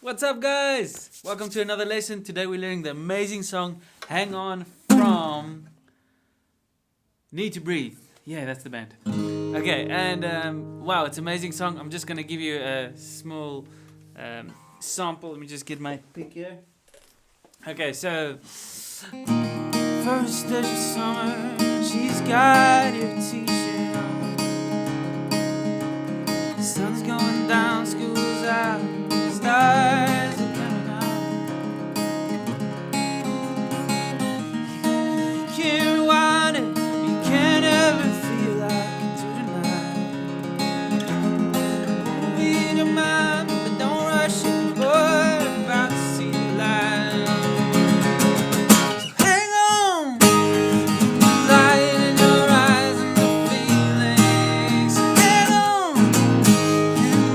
What's up, guys? Welcome to another lesson. Today we're learning the amazing song Hang On from Need to Breathe. Yeah, that's the band. Okay, and wow, it's an amazing song. I'm just gonna give you a small sample. Let me just get my pick here. Okay, so first day of summer, she's got her t-shirt on. The sun's going down, school's out, stars are coming out. You can't want it, you can't ever feel like you do tonight. Won't be your mind, but don't rush it, boy, about to see the light. So hang on, light in your eyes and the feelings. Hang on,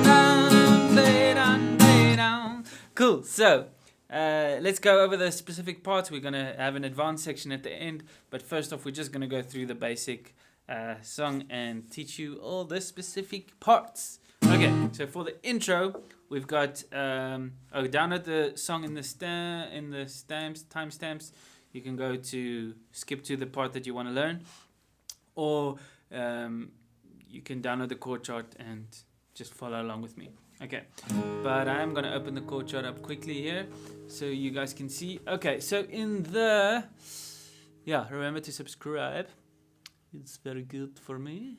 and lay down. Cool, so let's go over the specific parts. We're going to have an advanced section at the end, but first off, we're just going to go through the basic song and teach you all the specific parts. Okay, so for the intro, we've got download the song in the timestamps. You can go to skip to the part that you want to learn, or you can download the chord chart and just follow along with me. Okay, but I'm going to open the chord chart up quickly here so you guys can see. Okay, so in the... Yeah, remember to subscribe. It's very good for me.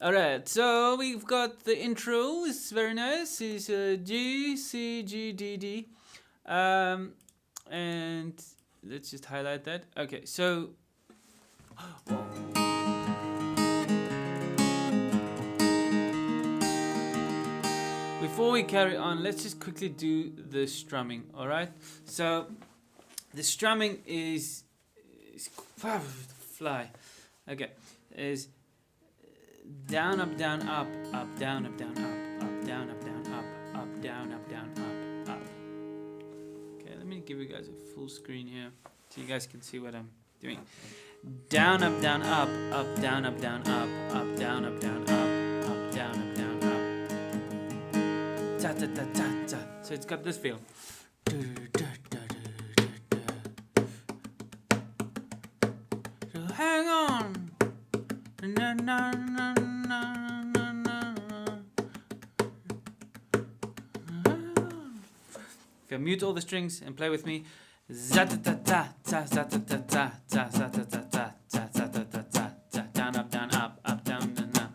Alright, so we've got the intro. It's very nice. It's G, C, G, D, D. And let's just highlight that. Okay, so... Before we carry on, let's just quickly do the strumming, alright? So, the strumming is fly. Okay, is down, up, down, up, up, down, up, down, up, up, down, up, down, up, up, down, up, down, up, up. Okay, let me give you guys a full screen here so you guys can see what I'm doing. Down, up, down, up, up, down, up, down, up, up, down, up, down, up, up, down, up, down, up. Ta ta ta ta ta. So it's got this feel. So hang on. Na, na, na, na, na, na. If you mute all the strings and play with me. Za ta ta ta ta za ta ta ta ta za ta ta ta ta za ta ta ta ta. Down up down up up down down down.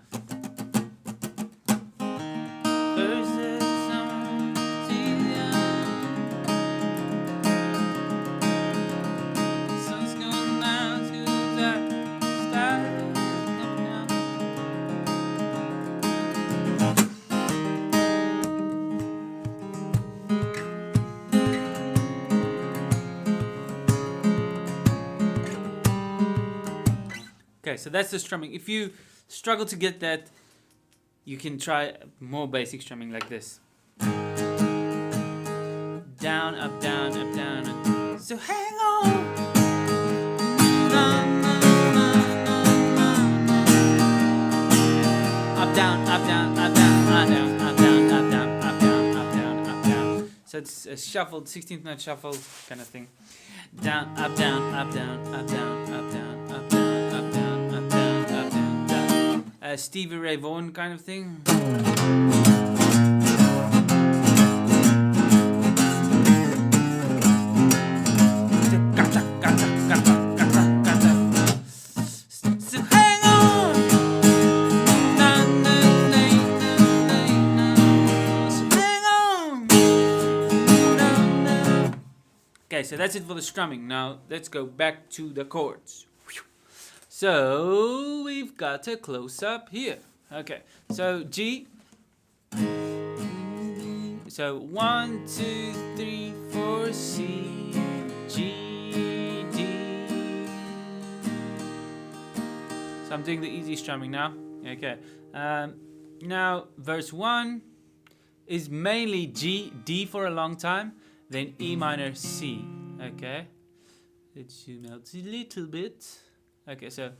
Okay, so that's the strumming. If you struggle to get that, you can try more basic strumming like this. Down, up, down, up, down. Up. So hang on. Na, na, na, na, na, na. Up, down, up, down, up, down, up, down, up, down, up, down, up, down, up, down, up, down. So it's a shuffled, 16th note shuffle kind of thing. Down, up, down, up, down, up, down, up, down, up, down. Stevie Ray Vaughan kind of thing. So hang on. So hang on. Okay, so that's it for the strumming. Now let's go back to the chords. So we've got a close-up here. Okay, so G. So 1, 2, 3, 4, C, G, D. So I'm doing the easy strumming now. Okay. Now verse 1 is mainly G, D for a long time, then E minor, C. Okay. Let's zoom out a little bit. Okay, so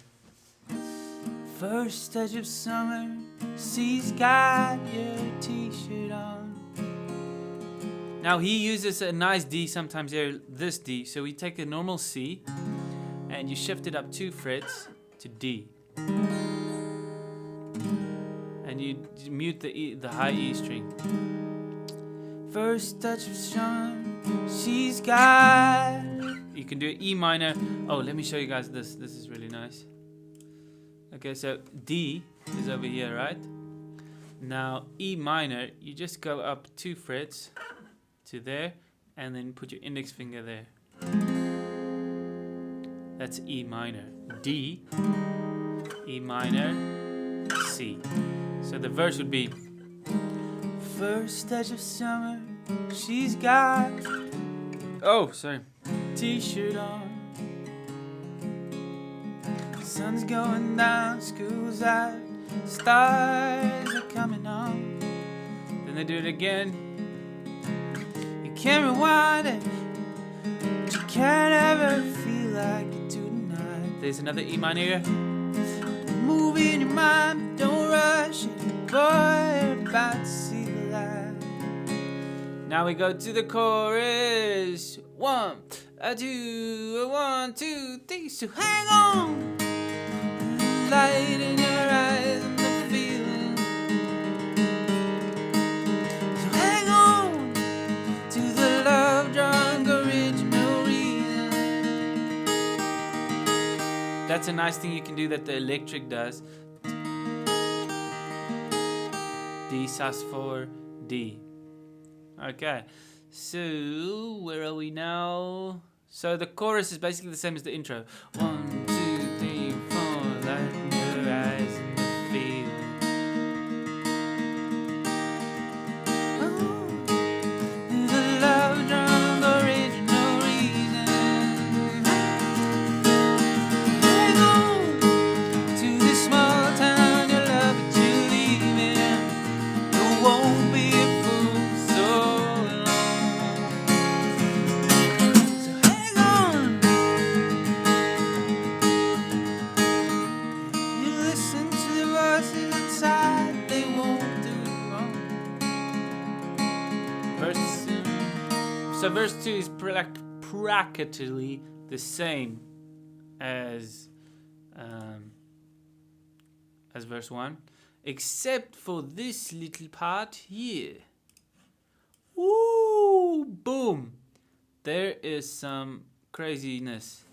first touch of summer, she's got your t-shirt on. Now he uses a nice D sometimes here, this D. So we take a normal C and you shift it up 2 frets to D. And you mute the high E string. First touch of charm, she's got. You can do E minor. Oh, let me show you guys this. This is really nice. Okay, so D is over here, right? Now E minor, you just go up 2 frets to there, and then put your index finger there. That's E minor. D, E minor, C. So the verse would be, first touch of summer, she's got, oh, sorry, t-shirt on. Sun's going down, school's out, stars are coming on. Then they do it again. You can't rewind it, but you can't ever feel like you do tonight. There's another E minor here. Move in your mind, but don't rush it. Boy, you're about to see the light. Now we go to the chorus. 1, 2, 1, 2, 3. So hang on. Light in your eyes and the feeling. So hang on to the love drunk original reason. That's a nice thing you can do that the electric does. D sus4 D. Okay, so where are we now? So the chorus is basically the same as the intro. 1, 2, 3, 4. Light in your eyes and the feeling. Oh, the love drunk original reason. Hang on to this small town you love but you leave in. You won't be a fool so long. So hang on. You listen to the voices inside, they won't do it wrong. So verse 2 is practically the same as verse 1, except for this little part here. Woo! Boom! There is some craziness.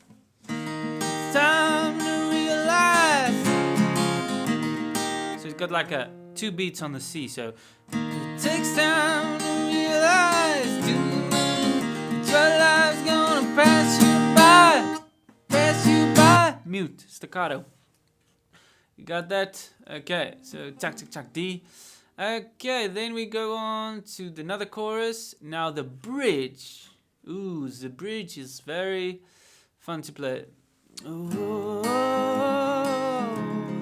It's time to realize. So it's got like 2 beats on the C. So it takes time to realize your life's gonna pass you by. Mute, staccato. You got that? Okay, so chak chak chak D. Okay, then we go on to another chorus. Now the bridge. Ooh, the bridge is very fun to play. Oh,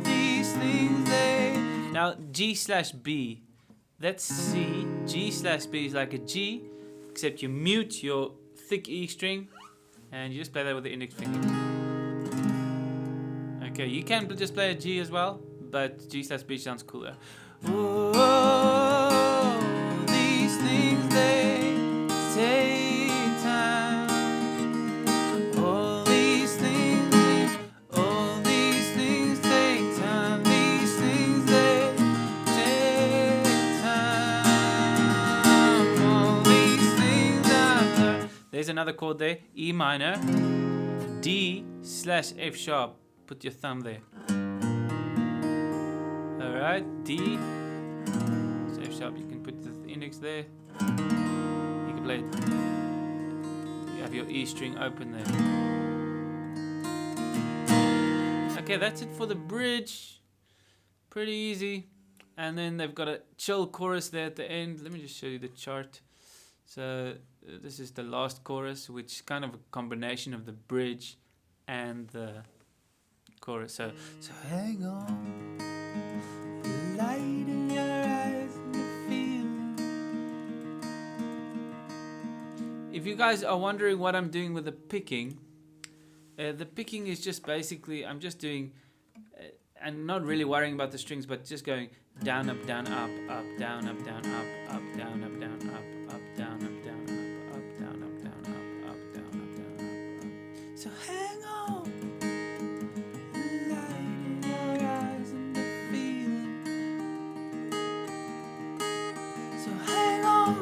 these things they. Now G/B. That's C. G/B is like a G, except you mute your thick E string, and you just play that with the index finger. Okay, you can just play a G as well, but G/B sounds cooler. Oh, these things they take time. All these things take time. These things they take time. All these things are. There's another chord there. E minor, D/F sharp. Put your thumb there. Alright, D. So F sharp, you can put the index there. You can play it. You have your E string open there. Okay, that's it for the bridge. Pretty easy. And then they've got a chill chorus there at the end. Let me just show you the chart. So this is the last chorus, which is kind of a combination of the bridge and the chorus. So hang on, light in your eyes and the feeling. If you guys are wondering what I'm doing with the picking is just basically I'm just doing and not really worrying about the strings, but just going down, up, down, up, up, down, up, down, up, up, down, up, down, up, down, up, down. So hang on. The light in your eyes and the feeling. So hang on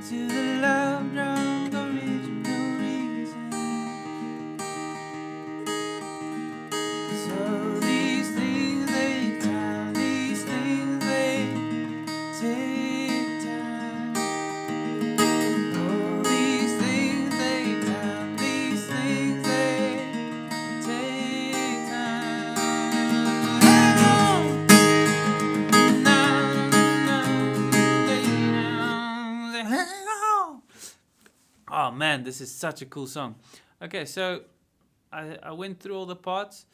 to the love drunk original reason. So these things they time, these things they take time. Oh, these things they time, these things they take time. Hang on, hang on. Oh man, this is such a cool song. Okay, so I went through all the parts.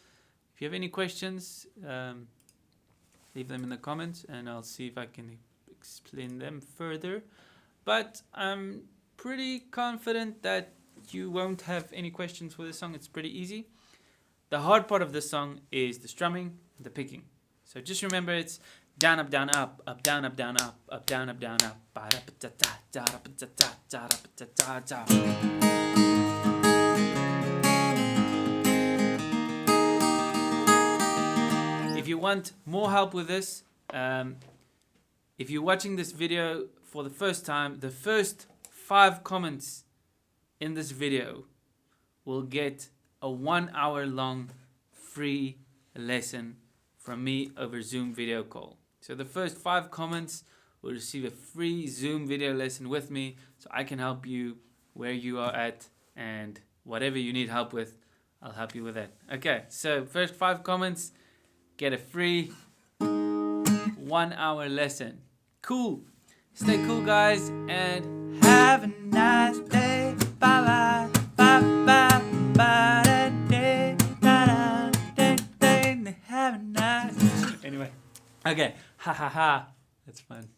If you have any questions, leave them in the comments and I'll see if I can explain them further. But I'm pretty confident that you won't have any questions for this song. It's pretty easy. The hard part of this song is the strumming, the picking. So just remember it's down, up, down, up, up, down, up, down, up, up, down, up, down, up. If you want more help with this, if you're watching this video for the first time, the first 5 comments in this video will get a 1 hour long free lesson from me over Zoom video call. So the first 5 comments will receive a free Zoom video lesson with me, so I can help you where you are at, and whatever you need help with, I'll help you with that. Okay, so first 5 comments get a free 1 hour lesson. Cool. Stay cool, guys, and have a nice day. Bye bye. Bye bye. Bye da da da da. Have a nice. Anyway. Okay. Ha ha ha. That's fun.